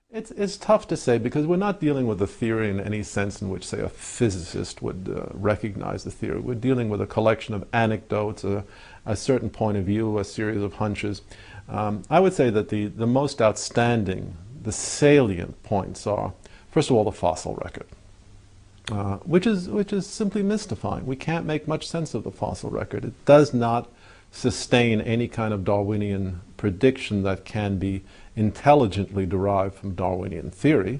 It's tough to say because we're not dealing with a theory in any sense in which, say, a physicist would recognize the theory. We're dealing with a collection of anecdotes, a certain point of view, a series of hunches. I would say that the most outstanding, the salient points are, first of all, the fossil record, which is simply mystifying. We can't make much sense of the fossil record. It does not sustain any kind of Darwinian prediction that can be intelligently derived from Darwinian theory,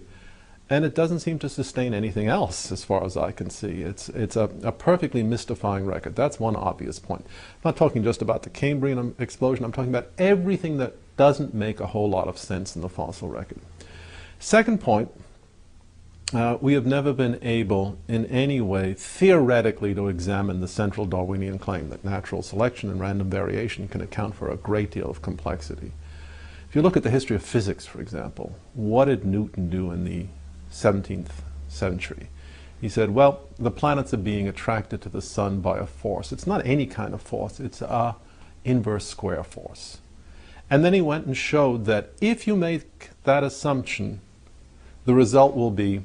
and it doesn't seem to sustain anything else as far as I can see. It's a perfectly mystifying record. That's one obvious point. I'm not talking just about the Cambrian explosion, I'm talking about everything that doesn't make a whole lot of sense in the fossil record. Second point, we have never been able in any way theoretically to examine the central Darwinian claim that natural selection and random variation can account for a great deal of complexity. If you look at the history of physics, for example, what did Newton do in the 17th century? He said, well, the planets are being attracted to the sun by a force. It's not any kind of force, it's a inverse square force. And then he went and showed that if you make that assumption, the result will be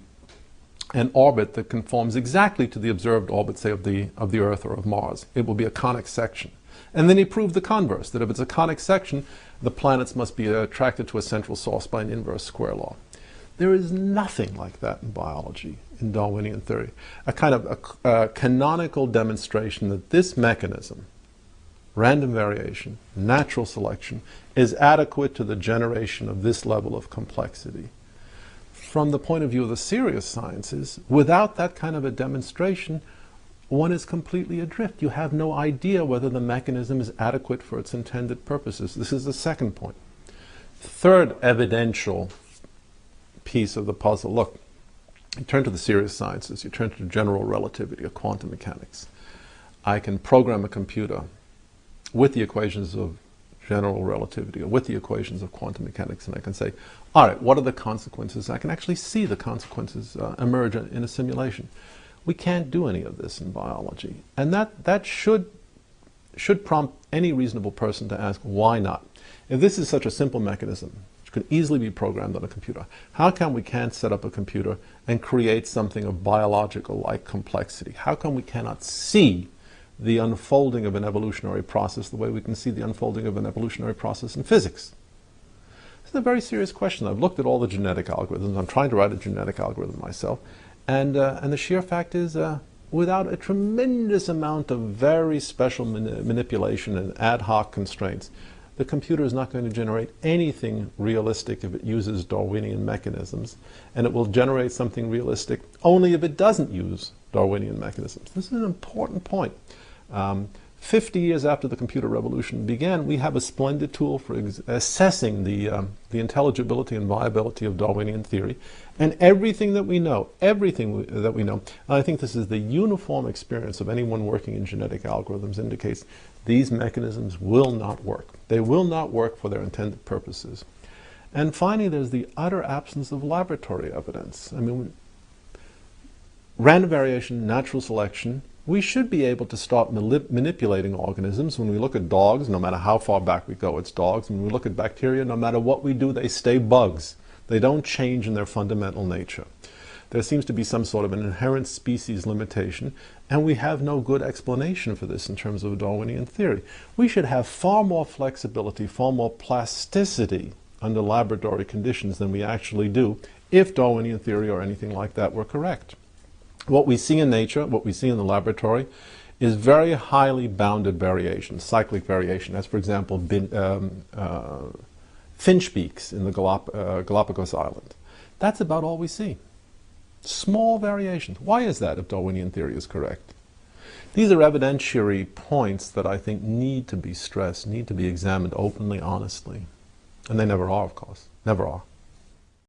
an orbit that conforms exactly to the observed orbit, say, of the Earth or of Mars. It will be a conic section. And then he proved the converse, that if it's a conic section, the planets must be attracted to a central source by an inverse square law. There is nothing like that in biology, in Darwinian theory. A kind of a canonical demonstration that this mechanism, random variation, natural selection, is adequate to the generation of this level of complexity. From the point of view of the serious sciences, without that kind of a demonstration, one is completely adrift. You have no idea whether the mechanism is adequate for its intended purposes. This is the second point. Third evidential piece of the puzzle. Look, you turn to the serious sciences, you turn to general relativity or quantum mechanics. I can program a computer with the equations of general relativity or with the equations of quantum mechanics, and I can say, all right, what are the consequences? I can actually see the consequences emerge in a simulation. We can't do any of this in biology, and that should prompt any reasonable person to ask, why not? If this is such a simple mechanism, which could easily be programmed on a computer, how come we can't set up a computer and create something of biological-like complexity? How come we cannot see the unfolding of an evolutionary process the way we can see the unfolding of an evolutionary process in physics? This is a very serious question. I've looked at all the genetic algorithms. I'm trying to write a genetic algorithm myself. And the sheer fact is, without a tremendous amount of very special manipulation and ad hoc constraints, the computer is not going to generate anything realistic if it uses Darwinian mechanisms, and it will generate something realistic only if it doesn't use Darwinian mechanisms. This is an important point. 50 years after the computer revolution began, we have a splendid tool for assessing the intelligibility and viability of Darwinian theory, and everything that we know, and I think this is the uniform experience of anyone working in genetic algorithms, indicates these mechanisms will not work. They will not work for their intended purposes. And finally, there's the utter absence of laboratory evidence. I mean, random variation, natural selection, we should be able to start manipulating organisms. When we look at dogs, no matter how far back we go, it's dogs. When we look at bacteria, no matter what we do, they stay bugs. They don't change in their fundamental nature. There seems to be some sort of an inherent species limitation, and we have no good explanation for this in terms of Darwinian theory. We should have far more flexibility, far more plasticity under laboratory conditions than we actually do if Darwinian theory or anything like that were correct. What we see in nature, what we see in the laboratory, is very highly bounded variation, cyclic variation, as for example finch beaks in the Galapagos Island. That's about all we see. Small variations. Why is that if Darwinian theory is correct? These are evidentiary points that I think need to be stressed, need to be examined openly, honestly. And they never are, of course. Never are.